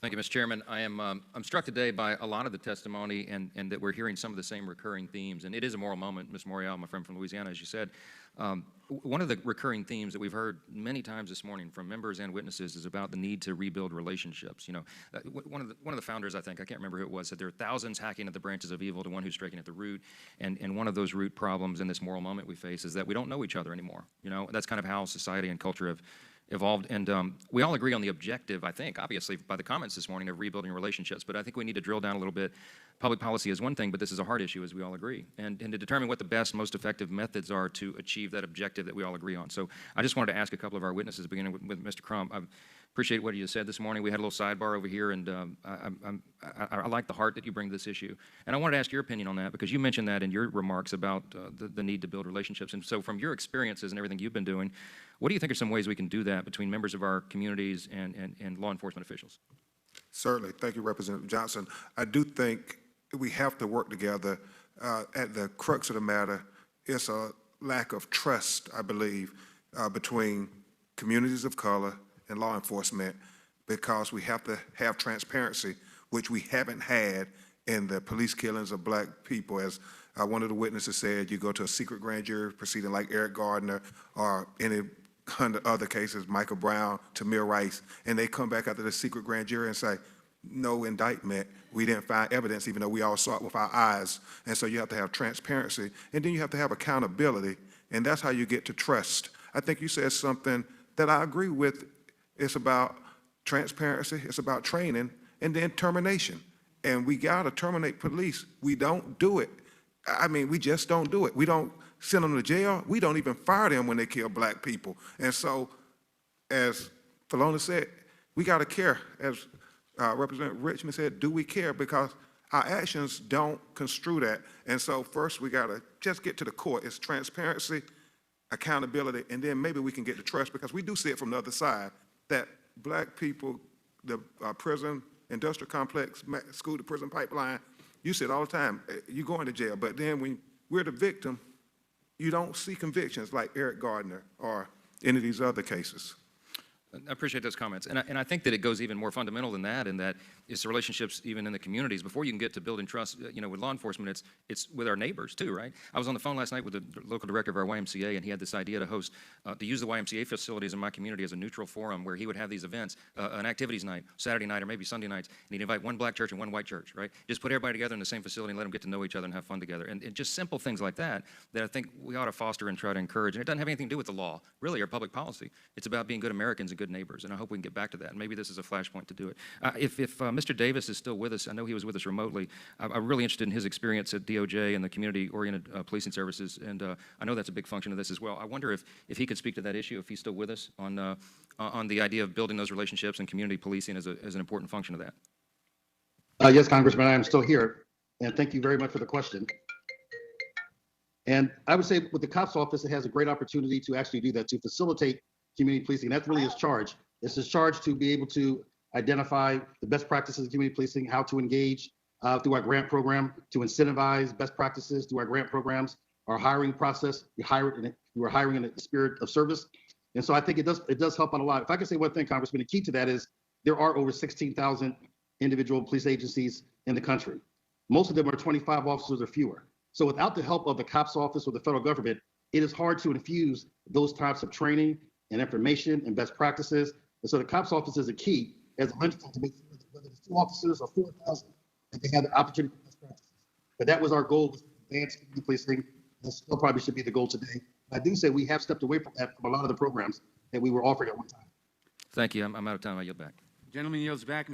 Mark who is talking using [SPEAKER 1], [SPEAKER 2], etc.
[SPEAKER 1] Thank you, Mr. Chairman. I'm struck today by a lot of the testimony and that we're hearing some of the same recurring themes. And it is a moral moment, Ms. Morial, my friend from Louisiana, as you said. One of the recurring themes that we've heard many times this morning from members and witnesses is about the need to rebuild relationships. You know, one of the founders, I think, I can't remember who it was, said there are thousands hacking at the branches of evil to one who's striking at the root. And one of those root problems in this moral moment we face is that we don't know each other anymore. You know, that's kind of how society and culture have evolved, and we all agree on the objective, I think, obviously, by the comments this morning of rebuilding relationships, but I think we need to drill down a little bit. Public policy is one thing, but this is a hard issue, as we all agree, and to determine what the best, most effective methods are to achieve that objective that we all agree on. So I just wanted to ask a couple of our witnesses, beginning with Mr. Crump. I appreciate what you said this morning. We had a little sidebar over here, and I like the heart that you bring to this issue. And I wanted to ask your opinion on that, because you mentioned that in your remarks about the need to build relationships. And so from your experiences and everything you've been doing, what do you think are some ways we can do that between members of our communities and law enforcement officials?
[SPEAKER 2] Certainly. Thank you, Representative Johnson. I do think we have to work together. At the crux of the matter, it's a lack of trust, I believe, between communities of color and law enforcement, because we have to have transparency, which we haven't had in the police killings of black people. As one of the witnesses said, you go to a secret grand jury proceeding like Eric Gardner or any other cases, Michael Brown, Tamir Rice, and they come back after the secret grand jury and say, no indictment, we didn't find evidence, even though we all saw it with our eyes. And so you have to have transparency, and then you have to have accountability, and that's how you get to trust. I think you said something that I agree with. It's about transparency, it's about training, and then termination. And we gotta terminate police. We don't do it. I mean, we just don't do it. We don't send them to jail. We don't even fire them when they kill black people. And so, as Falona said, we got to care. As Representative Richmond said, do we care? Because our actions don't construe that. And so first we got to just get to the core. It's transparency, accountability, and then maybe we can get to trust, because we do see it from the other side, that black people, the prison, industrial complex, school to prison pipeline, you see it all the time. You go into jail, but then when we're the victim, you don't see convictions like Eric Gardner or any of these other cases.
[SPEAKER 1] I appreciate those comments, and I think that it goes even more fundamental than that, in that it's the relationships even in the communities. Before you can get to building trust, you know, with law enforcement, it's with our neighbors too, right? I was on the phone last night with the local director of our YMCA, and he had this idea to host, to use the YMCA facilities in my community as a neutral forum where he would have these events, an activities night, Saturday night or maybe Sunday nights, and he'd invite one black church and one white church, right? Just put everybody together in the same facility and let them get to know each other and have fun together. And just simple things like that I think we ought to foster and try to encourage. And it doesn't have anything to do with the law, really, or public policy. It's about being good Americans and good neighbors, and I hope we can get back to that. And maybe this is a flashpoint to do it. If Mr. Davis is still with us, I know he was with us remotely. I'm really interested in his experience at DOJ and the community-oriented policing services, and I know that's a big function of this as well. I wonder if he could speak to that issue, if he's still with us, on the idea of building those relationships and community policing as an important function of that.
[SPEAKER 3] Yes, Congressman, I am still here, and thank you very much for the question. And I would say with the COPS office, it has a great opportunity to actually do that, to facilitate community policing. That's really his charge. It's his charge to be able to identify the best practices of community policing, how to engage through our grant program, to incentivize best practices through our grant programs, our hiring process. We're hiring in the spirit of service. And so I think it does help out a lot. If I can say one thing, Congressman, the key to that is there are over 16,000 individual police agencies in the country. Most of them are 25 officers or fewer. So without the help of the COPS office or the federal government, it is hard to infuse those types of training and information and best practices. And so the COPS office is a key as a linchpin to make sure that whether it's 2 officers or 4,000, that they have the opportunity for best practices. But that was our goal, was advanced community policing. That still probably should be the goal today. I do say we have stepped away from that from a lot of the programs that we were offering at one time.
[SPEAKER 1] Thank you. I'm out of time. I yield back.
[SPEAKER 4] Gentleman yields back.